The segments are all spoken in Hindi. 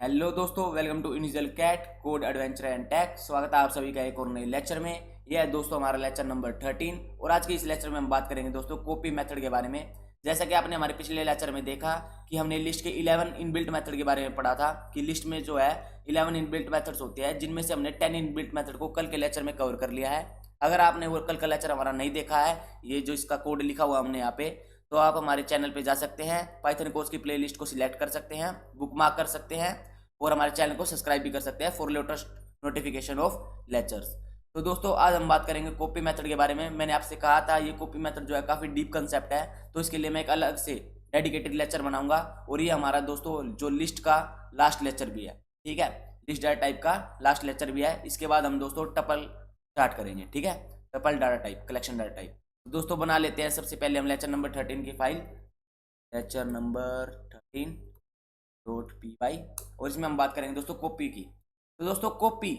हेलो दोस्तों, welcome to initial cat code adventure and tech. स्वागत है आप सभी का एक और नए लेक्चर में। यह है दोस्तों हमारा लेक्चर नंबर 13 और आज के इस लेक्चर में हम बात करेंगे दोस्तों कॉपी मेथड के बारे में। जैसा कि आपने हमारे पिछले लेक्चर में देखा कि हमने लिस्ट के 11 इनबिल्ट मेथड के बारे में पढ़ा था कि लिस्ट में जो है 11 इनबिल्ट मेथड्स होते हैं, जिनमें से हमने 10 इनबिल्ट मेथड को कल के लेक्चर में कवर कर लिया है। अगर आपने वो कल का लेक्चर हमारा नहीं देखा है, ये जो इसका कोड लिखा हुआ हमने यहाँ पे, तो आप हमारे चैनल पे जा सकते हैं, पाइथन कोर्स की प्लेलिस्ट को सिलेक्ट कर सकते हैं, बुकमार्क कर सकते हैं और हमारे चैनल को सब्सक्राइब भी कर सकते हैं for latest notification of lectures. तो दोस्तों आज हम बात करेंगे कॉपी मेथड के बारे में। मैंने आपसे कहा था ये कॉपी मेथड जो है काफ़ी डीप कंसेप्ट है, तो इसके लिए मैं एक अलग से डेडिकेटेड लेक्चर बनाऊंगा और ये हमारा दोस्तों जो लिस्ट का लास्ट लेक्चर भी है, ठीक है, लिस्ट डाटा टाइप का लास्ट लेक्चर भी है। इसके बाद हम दोस्तों टपल स्टार्ट करेंगे, ठीक है, tuple data type, collection data type. दोस्तों बना लेते हैं सबसे पहले हम लेक्चर नंबर 13 की फाइल, लेक्चर नंबर 13.py, और इसमें हम बात करेंगे दोस्तों कॉपी की। तो दोस्तों कॉपी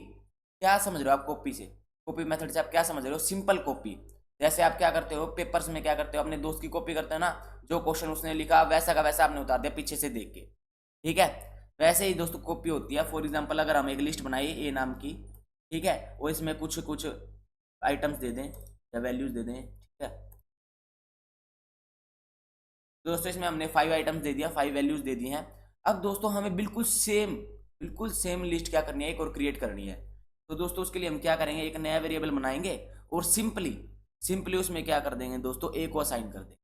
क्या समझ रहे हो आप? कॉपी से, कॉपी मेथड से आप क्या समझ रहे हो? Simple copy. जैसे आप क्या करते हो पेपर्स में, क्या करते हो, अपने दोस्त की कॉपी करते हो ना, जो क्वेश्चन उसने लिखा वैसा का वैसा आपने उतार दिया पीछे से देख के, ठीक है। वैसे ही दोस्तों कॉपी होती है। फॉर एग्जाम्पल अगर हम एक लिस्ट बनाई ए नाम की, ठीक है, और इसमें कुछ कुछ आइटम्स दे दें या वैल्यूज दे दें, ठीक है। दोस्तों इसमें हमने 5 आइटम्स दे दिया, 5 वैल्यूज दे दी हैं। अब दोस्तों हमें बिल्कुल सेम लिस्ट क्या करनी है, एक और क्रिएट करनी है। तो दोस्तों उसके लिए हम क्या करेंगे, एक नया वेरिएबल बनाएंगे और सिंपली उसमें क्या कर देंगे दोस्तों, ए को असाइन कर देंगे,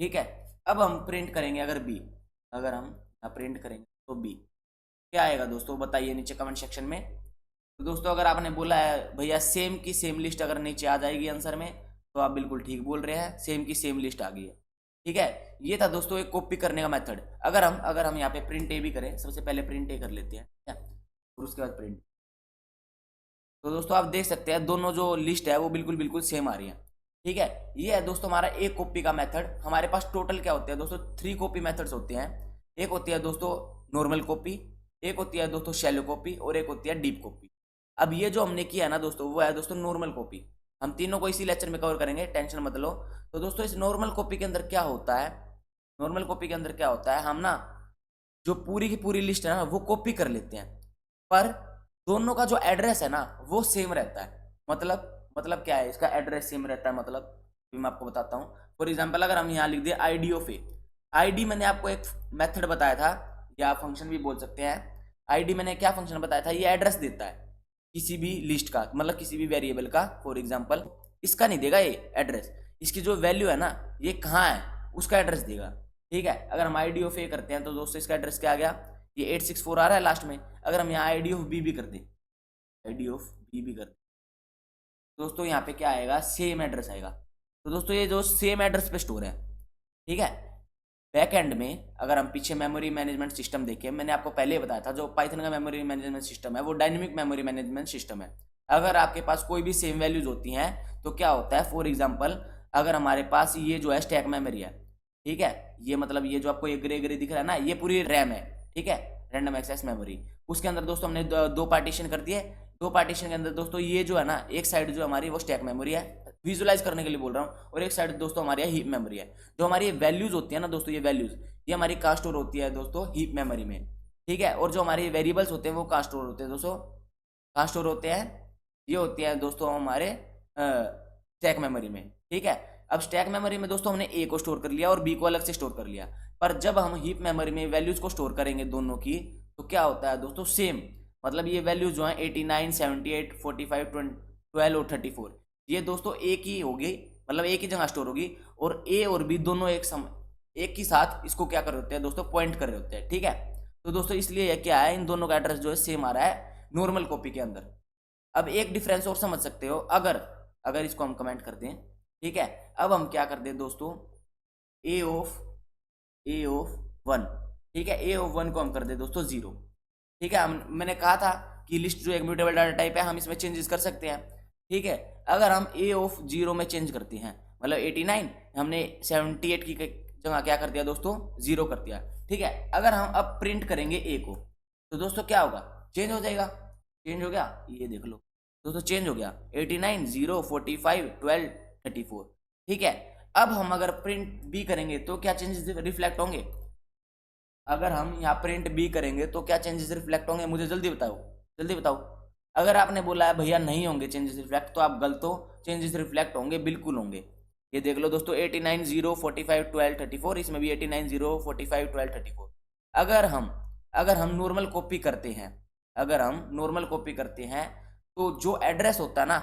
ठीक है। अब हम प्रिंट करेंगे अगर बी, अगर हम प्रिंट करेंगे तो बी क्या आएगा दोस्तों, बताइए नीचे कमेंट सेक्शन में। तो दोस्तों अगर आपने बोला है भैया सेम की सेम लिस्ट अगर नीचे आ जाएगी आंसर में, तो आप बिल्कुल ठीक बोल रहे हैं, सेम की सेम लिस्ट आ गई है, ठीक है। ये था दोस्तों एक कॉपी करने का मेथड। अगर हम यहाँ पे प्रिंट ए भी करें, सबसे पहले प्रिंट ए कर लेते हैं, ठीक है, और उसके बाद प्रिंट। तो दोस्तों आप देख सकते हैं दोनों जो लिस्ट है वो बिल्कुल सेम आ रही है, ठीक है। ये है दोस्तों हमारा एक कॉपी का मेथड। हमारे पास टोटल क्या होते हैं दोस्तों, 3 कॉपी मेथड्स होते हैं। एक होती है दोस्तों नॉर्मल कॉपी, एक होती है दोस्तों शैलो कॉपी, और एक होती है डीप कॉपी। अब ये जो हमने किया ना दोस्तों, वो है दोस्तों नॉर्मल कॉपी। हम तीनों को इसी लेक्चर में कवर करेंगे, टेंशन मत लो। तो दोस्तों इस नॉर्मल कॉपी के अंदर क्या होता है, नॉर्मल कॉपी के अंदर क्या होता है, हम ना जो पूरी की पूरी लिस्ट है ना वो कॉपी कर लेते हैं, पर दोनों का जो एड्रेस है ना वो सेम रहता है। मतलब क्या है, इसका एड्रेस सेम रहता है, मतलब मैं आपको बताता हूँ। फॉर एग्जाम्पल अगर हम यहाँ लिख दिए आईडी ऑफ ए, आईडी मैंने आपको एक मेथड बताया था, या फंक्शन भी बोल सकते हैं। आईडी मैंने क्या फंक्शन बताया था, ये एड्रेस देता है किसी भी लिस्ट का, मतलब किसी भी वेरिएबल का। फॉर एग्जाम्पल इसका नहीं देगा ये एड्रेस, इसकी जो वैल्यू है ना ये कहाँ है उसका एड्रेस देगा, ठीक है। अगर हम आईडी ऑफ ए करते हैं तो दोस्तों इसका एड्रेस क्या आ गया, ये 864 आ रहा है लास्ट में। अगर हम यहाँ आईडी ऑफ बी भी कर दें, आईडी ऑफ बी भी कर दें, दोस्तों यहाँ पे क्या आएगा, सेम एड्रेस आएगा। तो दोस्तों ये जो सेम एड्रेस पे स्टोर है, ठीक है। बैक एंड में अगर हम पीछे मेमोरी मैनेजमेंट सिस्टम देखें, मैंने आपको पहले ही बताया था जो पाइथन का मेमोरी मैनेजमेंट सिस्टम है वो डायनेमिक मेमोरी मैनेजमेंट सिस्टम है। अगर आपके पास कोई भी सेम वैल्यूज होती हैं तो क्या होता है, फॉर एग्जाम्पल अगर हमारे पास ये जो है स्टैक मेमोरी है, ठीक है, ये मतलब ये जो आपको ये ग्रे ग्रे दिख रहा है ना, ये पूरी रैम है, ठीक है, रैंडम एक्सेस मेमोरी। उसके अंदर दोस्तों हमने दो पार्टीशन कर दिए। दो पार्टीशन के अंदर दोस्तों ये जो है ना, एक साइड जो हमारी वो स्टैक मेमोरी है, विजुअलाइज करने के लिए बोल रहा हूँ, और एक साइड दोस्तों हमारी हीप मेमोरी है। जो हमारी वैल्यूज होती है ना दोस्तों, ये वैल्यूज ये हमारी कहाँ स्टोर होती है दोस्तों, हीप मेमोरी में, ठीक है। और जो हमारे वेरिएबल्स होते हैं वो कहाँ स्टोर होते हैं दोस्तों, कहाँ स्टोर होते हैं, ये होते हैं दोस्तों हमारे स्टैक मेमोरी में, ठीक है। अब स्टैक मेमोरी में दोस्तों हमने ए को स्टोर कर लिया और बी को अलग से स्टोर कर लिया, पर जब हम हीप मेमोरी में वैल्यूज को स्टोर करेंगे दोनों की, तो क्या होता है दोस्तों, सेम, मतलब ये वैल्यूज जो है 89, 78, 45, 12 और 34, ये दोस्तों एक ही होगी, मतलब एक ही जगह स्टोर होगी, और ए और बी दोनों एक ही साथ इसको क्या कर रहे होते हैं दोस्तों, पॉइंट कर रहे होते हैं, ठीक है। तो दोस्तों इसलिए यह क्या है, इन दोनों का एड्रेस जो है सेम आ रहा है नॉर्मल कॉपी के अंदर। अब एक डिफरेंस और समझ सकते हो, अगर अगर इसको हम कमेंट कर दें, ठीक है। अब हम क्या कर दें दोस्तों, ए ऑफ 1, ठीक है, ए ऑफ 1 को हम कर दें दोस्तों 0, ठीक है। मैंने कहा था कि लिस्ट जो एक म्यूटेबल डाटा टाइप है, हम इसमें चेंजेस कर सकते हैं, ठीक है। अगर हम ए ऑफ 0 में चेंज करते हैं, मतलब 89 हमने 78 की जगह क्या कर दिया दोस्तों, 0 कर दिया, ठीक है। अगर हम अब प्रिंट करेंगे ए को, तो दोस्तों क्या होगा, चेंज हो जाएगा, चेंज हो गया, ये देख लो दोस्तों चेंज हो गया, 89, 0, 45, 12, 34, ठीक है। अब हम अगर प्रिंट बी करेंगे तो क्या चेंजेस रिफ्लेक्ट होंगे, अगर हम यहाँ प्रिंट बी करेंगे तो क्या चेंजेस रिफ्लेक्ट होंगे, मुझे जल्दी बताओ, जल्दी बताओ। अगर आपने बोला है भैया नहीं होंगे चेंजेस रिफ्लेक्ट, तो आप गलत हो, चेंजेस रिफ्लेक्ट होंगे, बिल्कुल होंगे। ये देख लो दोस्तों 89 0 45 12 34, इसमें भी 89 0 45 12 34। अगर हम नॉर्मल कॉपी करते हैं, अगर हम नॉर्मल कॉपी करते हैं तो जो एड्रेस होता है ना,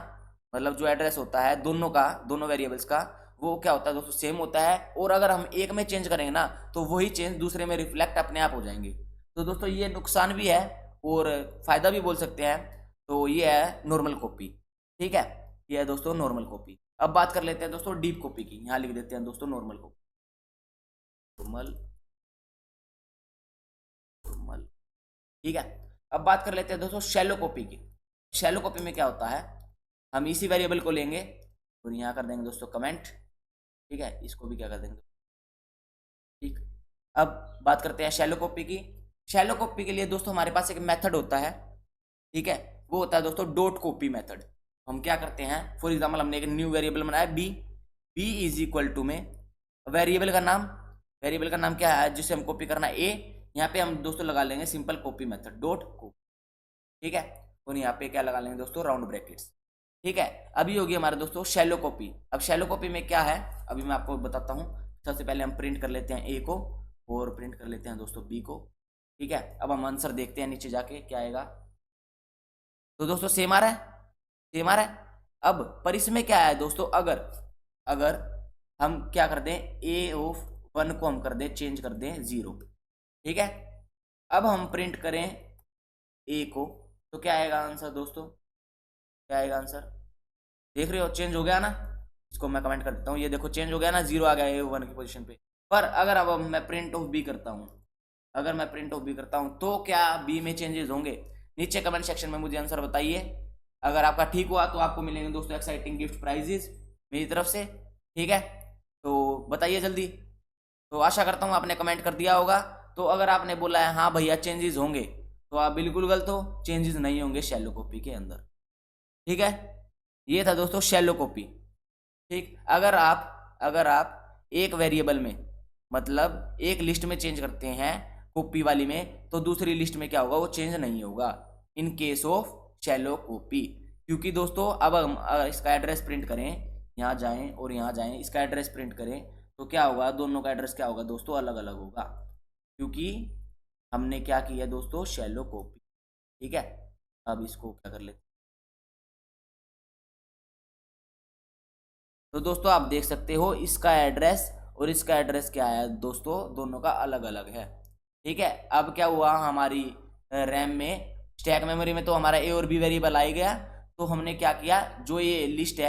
मतलब जो एड्रेस होता है दोनों का, दोनों वेरिएबल्स का, वो क्या होता है दोस्तों, सेम होता है। और अगर हम एक में चेंज करेंगे ना तो वही चेंज दूसरे में रिफ्लेक्ट अपने आप हो जाएंगे। तो दोस्तों ये नुकसान भी है और फायदा भी बोल सकते हैं। तो ये है नॉर्मल कॉपी, ठीक है, ये है दोस्तों नॉर्मल कॉपी। अब बात कर लेते हैं दोस्तों डीप कॉपी की, यहाँ लिख देते हैं दोस्तों नॉर्मल कॉपी, नॉर्मल, नॉर्मल, ठीक है। अब बात कर लेते हैं दोस्तों शैलो कॉपी की। शैलो कॉपी में क्या होता है, हम इसी वेरिएबल को लेंगे और यहाँ कर देंगे दोस्तों कमेंट, ठीक है, इसको भी क्या कर देंगे, ठीक। अब बात करते हैं शैलो कॉपी की। शैलो कॉपी के लिए दोस्तों हमारे पास एक मेथड होता है, ठीक है, वो होता है दोस्तों डॉट कॉपी मेथड। हम क्या करते हैं, फॉर एग्जांपल हमने एक न्यू वेरिएबल बनाया b, b is equal to में वेरिएबल का नाम क्या है जिसे हम कॉपी करना है ए, यहाँ पे हम दोस्तों लगा लेंगे simple copy method dot copy, ठीक है, और यहाँ पे क्या लगा लेंगे दोस्तों राउंड ब्रैकेट्स, ठीक है। अभी होगी हमारे दोस्तों शैलो कॉपी। अब शैलो कॉपी में क्या है अभी मैं आपको बताता हूँ। सबसे पहले हम प्रिंट कर लेते हैं ए को और प्रिंट कर लेते हैं दोस्तों बी को, ठीक है। अब हम आंसर देखते हैं नीचे जाके क्या आएगा। तो दोस्तों सेम आ रहा है, सेम आ रहा है। अब पर इसमें क्या है दोस्तों, अगर हम क्या कर दें ए ऑफ 1 को हम कर दें चेंज कर दें 0, ठीक है। अब हम प्रिंट करें ए को तो क्या आएगा आंसर दोस्तों, क्या आएगा आंसर, देख रहे हो चेंज हो गया ना। इसको मैं कमेंट कर देता हूँ, ये देखो चेंज हो गया ना, 0 आ गया ए 1 की पोजीशन पे। पर अगर अब मैं प्रिंट ऑफ बी करता हूँ, अगर मैं प्रिंट ऑफ बी करता हूँ तो क्या बी में चेंजेस होंगे, नीचे कमेंट सेक्शन में मुझे आंसर बताइए। अगर आपका ठीक हुआ तो आपको मिलेंगे दोस्तों एक्साइटिंग गिफ्ट प्राइजेस मेरी तरफ से, ठीक है। तो बताइए जल्दी। तो आशा करता हूँ आपने कमेंट कर दिया होगा। तो अगर आपने बोला है हाँ भैया चेंजेस होंगे तो आप बिल्कुल गलत हो, चेंजेस नहीं होंगे शैलो कॉपी के अंदर, ठीक है। ये था दोस्तों शैलो कॉपी, ठीक। अगर आप एक वेरिएबल में मतलब एक लिस्ट में चेंज करते हैं कॉपी वाली में तो दूसरी लिस्ट में क्या होगा, वो चेंज नहीं होगा in case of shallow copy. क्योंकि दोस्तों अब हम इसका एड्रेस प्रिंट करें, यहाँ जाएं और यहाँ जाएं, इसका एड्रेस प्रिंट करें तो क्या होगा, दोनों का एड्रेस क्या होगा दोस्तों, अलग अलग होगा, क्योंकि हमने क्या किया दोस्तों शैलो कॉपी, ठीक है। अब इसको क्या कर लेते, तो दोस्तों आप देख सकते हो इसका एड्रेस और इसका एड्रेस क्या है दोस्तों, दोनों का अलग अलग है, ठीक है। अब क्या हुआ, हमारी रैम में स्टैक मेमोरी में तो हमारा ए और बी वेरिएबल आ गया। तो हमने क्या किया, जो ये लिस्ट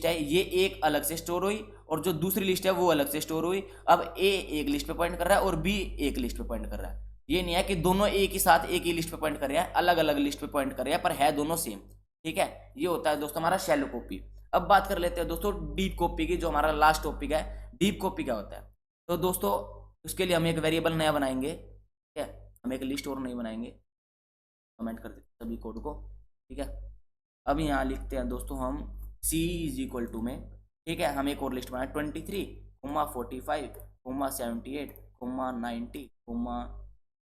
है ये एक अलग से स्टोर हुई और जो दूसरी लिस्ट है वो अलग से स्टोर हुई। अब ए एक लिस्ट पे पॉइंट कर रहा है और बी एक लिस्ट पे पॉइंट कर रहा है। ये नहीं है कि दोनों एक ही साथ एक ही लिस्ट पे पॉइंट कर रहे हैं, अलग अलग लिस्ट पे पॉइंट कर रहे हैं, पर है दोनों सेम, ठीक है। ये होता है दोस्तों हमारा शैलो कॉपी। अब बात कर लेते हैं दोस्तों डीप कॉपी की, जो हमारा लास्ट टॉपिक है। डीप कॉपी क्या होता है, तो दोस्तों उसके लिए हम एक वेरिएबल नया बनाएंगे, ठीक है, हम एक लिस्ट और नहीं बनाएंगे, कमेंट कर देते सभी कोड को, ठीक है। अब यहाँ लिखते हैं दोस्तों हम c इज इक्वल टू में, ठीक है, हम एक और लिस्ट बनाए 23, 45, 78, 90,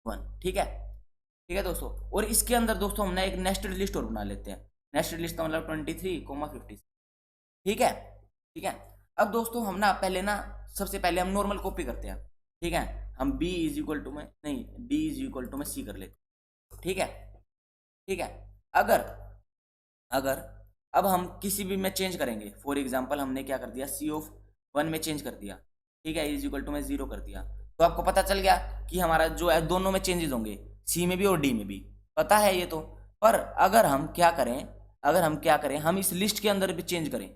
1, ठीक है दोस्तों। और इसके अंदर दोस्तों हमने एक नेस्टेड लिस्ट और बना लेते हैं। नेस्टेड लिस्ट का मतलब 23, 50, ठीक है। अब दोस्तों हम ना सबसे पहले हम नॉर्मल कॉपी करते हैं, ठीक है। हम b इज इक्वल टू में नहीं, d इज इक्वल टू में c कर लेते, ठीक है। अगर अब हम किसी भी में चेंज करेंगे, फॉर एग्जांपल हमने क्या कर दिया c ऑफ 1 में चेंज कर दिया, ठीक है, इज इक्वल टू में 0 कर दिया, तो आपको पता चल गया कि हमारा जो है दोनों में चेंजेस होंगे, c में भी और d में भी, पता है ये तो। पर अगर हम क्या करें, हम इस लिस्ट के अंदर भी चेंज करें,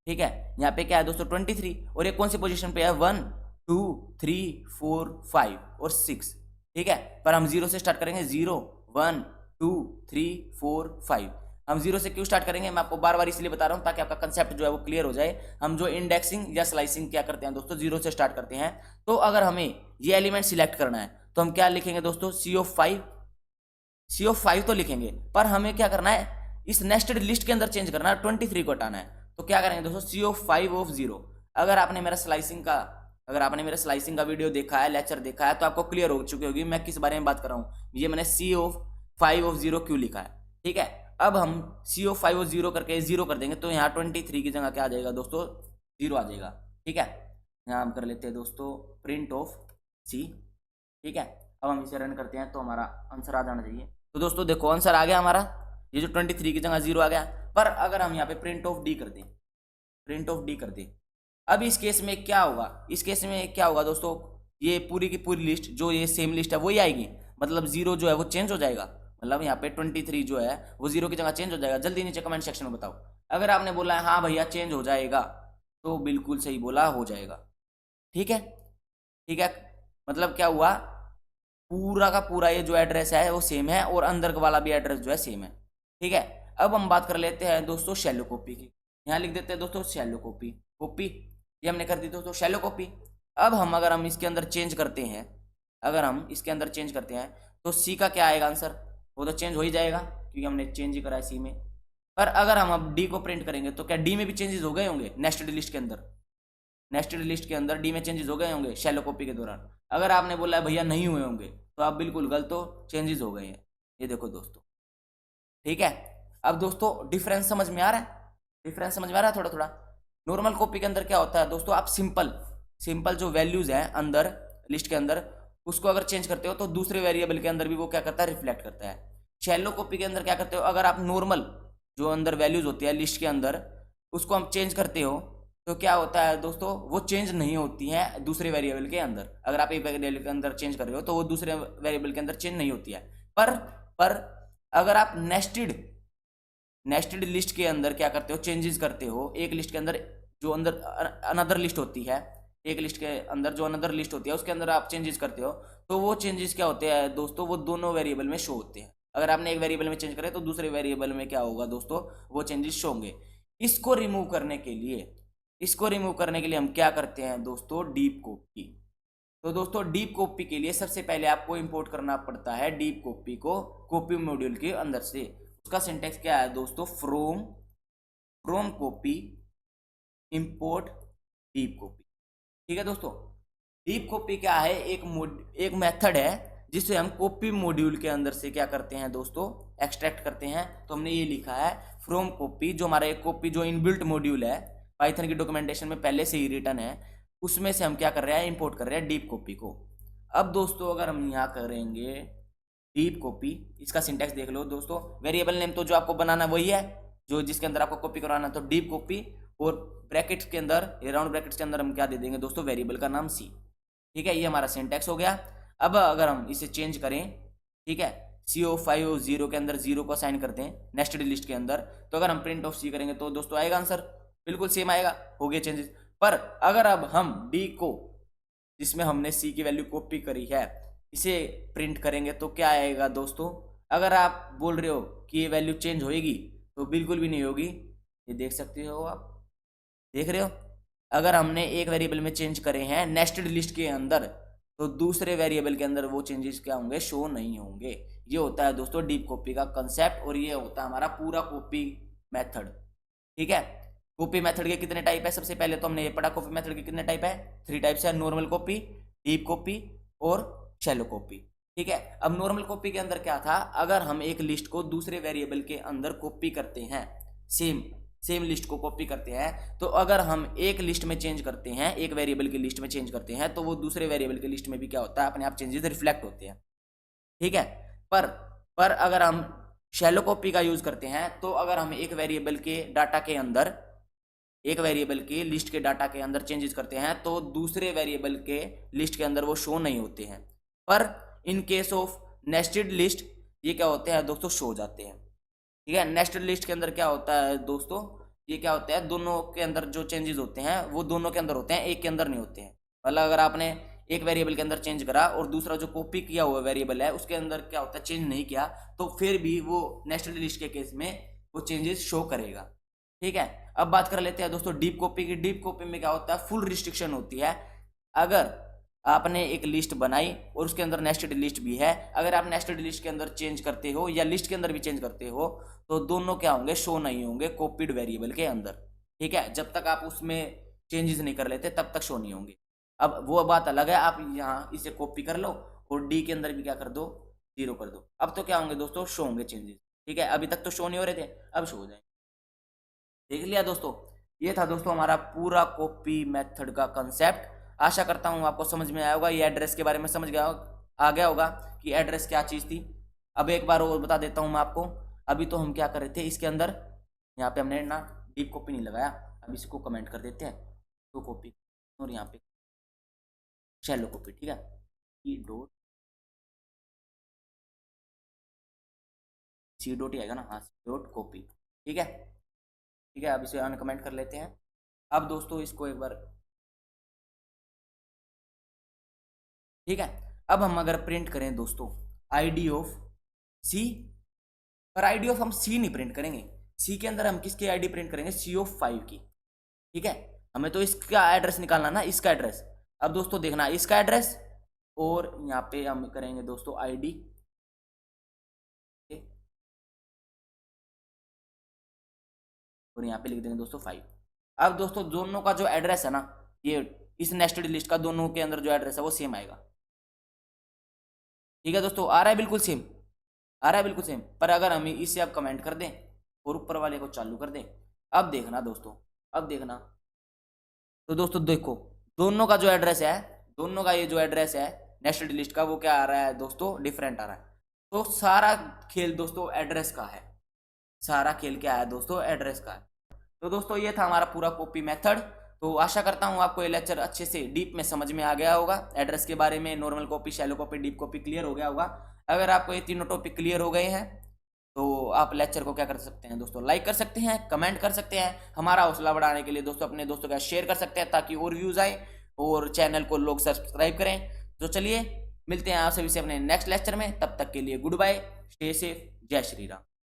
ठीक है। यहाँ पे क्या है दोस्तों 23 और ये कौन सी पोजीशन पे है 1, 2, 3, 4, 5 और 6, ठीक है। पर हम 0 से स्टार्ट करेंगे, 0, 1, 2, 3, 4, 5। हम 0 से क्यों स्टार्ट करेंगे, मैं आपको बार बार इसलिए बता रहा हूँ ताकि आपका कंसेप्ट जो है वो क्लियर हो जाए। हम जो इंडेक्सिंग या स्लाइसिंग क्या करते हैं दोस्तों, 0 से स्टार्ट करते हैं। तो अगर हमें ये एलिमेंट सिलेक्ट करना है तो हम क्या लिखेंगे दोस्तों, c ऑफ 5 तो लिखेंगे, पर हमें क्या करना है, इस नेस्टेड लिस्ट के अंदर चेंज करना है, 23 को हटाना है। तो क्या करेंगे दोस्तों, c ऑफ 5 ऑफ 0। अगर आपने मेरा स्लाइसिंग का अगर आपने मेरा स्लाइसिंग का वीडियो देखा है, लेक्चर देखा है, तो आपको क्लियर हो चुकी होगी मैं किस बारे में बात कर रहा हूँ। ये मैंने CO5 क्यों लिखा है, ठीक है। अब हम CO5 करके 0 कर देंगे तो यहाँ 23 की जगह क्या आ जाएगा दोस्तों, 0 आ जाएगा, ठीक है। यहाँ हम कर लेते हैं दोस्तों प्रिंट ऑफ C, ठीक है। अब हम इसे रन करते हैं तो हमारा आंसर आ जाना चाहिए। तो दोस्तों देखो आंसर आ गया हमारा, ये जो 23 की जगह 0 आ गया। पर अगर हम यहाँ पे प्रिंट ऑफ D कर दें, प्रिंट ऑफ D कर दें, अब इस केस में क्या होगा, इस केस में क्या होगा दोस्तों, ये पूरी की पूरी लिस्ट जो ये सेम लिस्ट है वही आएगी, मतलब 0 जो है वो चेंज हो जाएगा, मतलब यहाँ पे 23 जो है वो 0 की जगह चेंज हो जाएगा। जल्दी नीचे कमेंट सेक्शन में बताओ। अगर आपने बोला है हाँ भैया चेंज हो जाएगा, तो बिल्कुल सही बोला, हो जाएगा, ठीक है, ठीक है। मतलब क्या हुआ, पूरा का पूरा ये जो एड्रेस है वो सेम है और अंदर वाला भी एड्रेस जो है सेम है, ठीक है। अब हम बात कर लेते हैं दोस्तों शैलो कॉपी की। यहाँ लिख देते हैं दोस्तों शैलो कॉपी, कॉपी ये हमने कर दी दोस्तों शैलो कॉपी। अब हम अगर हम इसके अंदर चेंज करते हैं, अगर हम इसके अंदर चेंज करते हैं तो C का क्या आएगा आंसर, वो तो चेंज हो ही जाएगा क्योंकि हमने चेंज ही करा है C में। पर अगर हम अब D को प्रिंट करेंगे तो क्या D में भी चेंजेस हो गए होंगे, नेस्टेड लिस्ट के अंदर, नेस्टेड लिस्ट के अंदर D में चेंजेस हो गए होंगे शैलो कॉपी के दौरान। अगर आपने बोला है भैया नहीं हुए होंगे तो आप बिल्कुल गलत हो, चेंजेस हो गए हैं, ये देखो दोस्तों, ठीक है। अब दोस्तों डिफरेंस समझ में आ रहा है, डिफरेंस समझ में आ रहा है थोड़ा थोड़ा। नॉर्मल कॉपी के अंदर क्या होता है दोस्तों, आप सिंपल जो वैल्यूज हैं अंदर लिस्ट के अंदर उसको अगर चेंज करते हो तो दूसरे वेरिएबल के अंदर भी वो क्या करता है, रिफ्लेक्ट करता है। शैलो कॉपी के अंदर क्या करते हो, अगर आप नॉर्मल जो अंदर वैल्यूज होती है लिस्ट के अंदर उसको हम चेंज करते हो तो क्या होता है दोस्तों, वो चेंज नहीं होती हैं दूसरे वेरिएबल के अंदर। अगर आप एक वेरिएबल के अंदर चेंज कर रहे हो तो वो दूसरे वेरिएबल के अंदर चेंज नहीं होती है। पर अगर आप नेस्टेड लिस्ट के अंदर क्या करते हो, चेंजेस करते हो, एक लिस्ट के अंदर जो अंदर अनदर लिस्ट होती है, एक लिस्ट के अंदर जो अनदर लिस्ट होती है उसके अंदर आप चेंजेस करते हो तो वो चेंजेस क्या होते हैं दोस्तों, वो दोनों वेरिएबल में शो होते हैं। अगर आपने एक वेरिएबल में चेंज करे तो दूसरे वेरिएबल में क्या होगा दोस्तों, वो चेंजेस शो होंगे। इसको रिमूव करने के लिए हम क्या करते हैं दोस्तों, डीप कॉपी। तो दोस्तों डीप कॉपी के लिए सबसे पहले आपको इंपोर्ट करना पड़ता है डीप कॉपी को कॉपी मॉड्यूल के अंदर से। उसका सिंटेक्स क्या है दोस्तों, from copy import deep copy, ठीक है दोस्तों। डीप कॉपी क्या है, एक मेथड है जिसे हम कॉपी मॉड्यूल के अंदर से क्या करते हैं दोस्तों, एक्सट्रैक्ट करते हैं। तो हमने ये लिखा है फ्रॉम कॉपी, जो हमारा एक कॉपी जो इनबिल्ट मॉड्यूल है पाइथन की डॉक्यूमेंटेशन में पहले से ही रिटर्न है, उसमें से हम क्या कर रहे हैं, इंपोर्ट कर रहे हैं डीप कॉपी को। अब दोस्तों अगर हम यहाँ करेंगे डीप कॉपी, इसका सिंटेक्स देख लो दोस्तों। वेरिएबल नेम तो जो आपको बनाना वही है जो जिसके अंदर आपको कॉपी कराना, तो डीप कॉपी, और ब्रैकेट्स के अंदर, राउंड ब्रैकेट्स के अंदर हम क्या दे देंगे दोस्तों, वेरिएबल का नाम C, ठीक है। ये हमारा सिंटेक्स हो गया। अब अगर हम इसे चेंज करें, ठीक है, CO5 के अंदर 0 को असाइन करते हैं नेस्टेड लिस्ट के अंदर, तो अगर हम प्रिंट ऑफ C करेंगे तो दोस्तों आएगा आंसर, बिल्कुल सेम आएगा, हो गया चेंजेस। पर अगर अब हम D को, जिसमें हमने C की वैल्यू कॉपी करी है, इसे प्रिंट करेंगे तो क्या आएगा दोस्तों। अगर आप बोल रहे हो कि ये वैल्यू चेंज होएगी तो बिल्कुल भी नहीं होगी, ये देख सकते हो आप, देख रहे हो। अगर हमने एक वेरिएबल में चेंज करे हैं नेस्टेड लिस्ट के अंदर तो दूसरे वेरिएबल के अंदर वो चेंजेस क्या होंगे, शो नहीं होंगे। ये होता है दोस्तों डीप कॉपी का कंसेप्ट, और ये होता है हमारा पूरा कॉपी मेथड, ठीक है। कॉपी मेथड के कितने टाइप है, सबसे पहले तो हमने ये पढ़ा कॉपी मेथड के कितने टाइप है, 3 टाइप्स है, नॉर्मल कॉपी, डीप कॉपी और शैलो कॉपी, ठीक है। अब नॉर्मल कॉपी के अंदर क्या था, अगर हम एक लिस्ट को दूसरे वेरिएबल के अंदर कॉपी करते हैं, सेम लिस्ट को कॉपी करते हैं, तो अगर हम एक लिस्ट में चेंज करते हैं, एक वेरिएबल की लिस्ट में चेंज करते हैं, तो वो दूसरे वेरिएबल की लिस्ट में भी क्या होता है, अपने आप चेंजेस रिफ्लेक्ट होते हैं, ठीक है। पर अगर हम शैलो कॉपी का यूज करते हैं, तो अगर हम एक वेरिएबल के डाटा के अंदर, एक वेरिएबल की लिस्ट के डाटा के अंदर चेंजेस करते हैं तो दूसरे वेरिएबल के लिस्ट के अंदर वो शो नहीं होते हैं। पर in case of nested list ये क्या होते हैं दोस्तों, शो हो जाते हैं, ठीक है। नेस्टेड लिस्ट के अंदर क्या होता है दोस्तों, ये क्या होता है, दोनों के अंदर जो चेंजेस होते हैं वो दोनों के अंदर होते हैं, एक के अंदर नहीं होते हैं। मतलब अगर आपने एक वेरिएबल के अंदर चेंज करा और दूसरा जो कॉपी किया हुआ वेरिएबल है उसके अंदर क्या होता है, चेंज नहीं किया, तो फिर भी वो नेस्टेड लिस्ट के केस में वो चेंजेस शो करेगा, ठीक है। अब बात कर लेते हैं दोस्तों डीप कॉपी की। डीप कॉपी में क्या होता है, फुल रिस्ट्रिक्शन होती है। अगर आपने एक लिस्ट बनाई और उसके अंदर नेस्टेड लिस्ट भी है, अगर आप नेस्टेड लिस्ट के अंदर चेंज करते हो या लिस्ट के अंदर भी चेंज करते हो तो दोनों क्या होंगे, शो नहीं होंगे कॉपीड वेरिएबल के अंदर, ठीक है। जब तक आप उसमें चेंजेस नहीं कर लेते तब तक शो नहीं होंगे। अब वो बात अलग है, आप यहाँ इसे कॉपी कर लो और डी के अंदर भी क्या कर दो, 0 कर दो। अब तो क्या होंगे दोस्तों, शो होंगे चेंजेस। ठीक है, अभी तक तो शो नहीं हो रहे थे, अब शो हो जाएंगे। देख लिया दोस्तों, ये था दोस्तों हमारा पूरा कॉपी मेथड का कंसेप्ट। आशा करता हूँ आपको समझ में आया होगा, ये एड्रेस के बारे में समझ गया आ गया होगा कि एड्रेस क्या चीज़ थी। अब एक बार और बता देता हूँ मैं आपको। अभी तो हम क्या कर रहे थे इसके अंदर, यहाँ पे हमने ना डीप कॉपी नहीं लगाया, अब इसको कमेंट कर देते हैं तो कॉपी, और यहाँ पे शैलो कॉपी। ठीक है, ई डॉट सी डॉट ही आएगा ना, हाँ सी डॉट कॉपी। ठीक है, ठीक है, अब इसे अन कमेंट कर लेते हैं। अब दोस्तों इसको एक बार, ठीक है, अब हम अगर प्रिंट करें दोस्तों आईडी ऑफ सी, पर आईडी ऑफ हम सी नहीं प्रिंट करेंगे, सी के अंदर हम किसकी आईडी प्रिंट करेंगे, सी ऑफ 5 की। ठीक है, हमें तो इसका एड्रेस निकालना ना, इसका एड्रेस। अब दोस्तों देखना इसका एड्रेस, और यहाँ पे हम करेंगे दोस्तों आईडी, और यहाँ पे लिख देंगे दोस्तों 5। अब दोस्तों दोनों का जो एड्रेस है ना, ये इस नेस्टेड लिस्ट का दोनों के अंदर जो एड्रेस है वो सेम आएगा। ठीक है दोस्तों, आ रहा है बिल्कुल सेम, आ रहा है बिल्कुल सेम। पर अगर हम इसे अब कमेंट कर दें और ऊपर वाले को चालू कर दें, अब देखना दोस्तों, अब देखना तो दोस्तों देखो दोनों का जो एड्रेस है, दोनों का ये जो एड्रेस है नेस्टेड लिस्ट का, वो क्या आ रहा है दोस्तों, डिफरेंट आ रहा है। तो सारा खेल दोस्तों एड्रेस का है, सारा खेल क्या है दोस्तों, एड्रेस का है। तो दोस्तों ये था हमारा पूरा कॉपी मेथड। तो आशा करता हूँ आपको ये लेक्चर अच्छे से डीप में समझ में आ गया होगा, एड्रेस के बारे में, normal copy, shallow copy, deep copy clear हो गया होगा। अगर आपको ये तीनों टॉपिक क्लियर हो गए हैं तो आप लेक्चर को क्या कर सकते हैं दोस्तों, लाइक कर सकते हैं, कमेंट कर सकते हैं। हमारा हौसला बढ़ाने के लिए दोस्तों अपने दोस्तों का शेयर कर सकते हैं ताकि और व्यूज आए और चैनल को लोग सब्सक्राइब करें। तो चलिए मिलते हैं आप सभी से अपने नेक्स्ट लेक्चर में, तब तक के लिए गुड बाय, स्टे सेफ, जय श्री राम।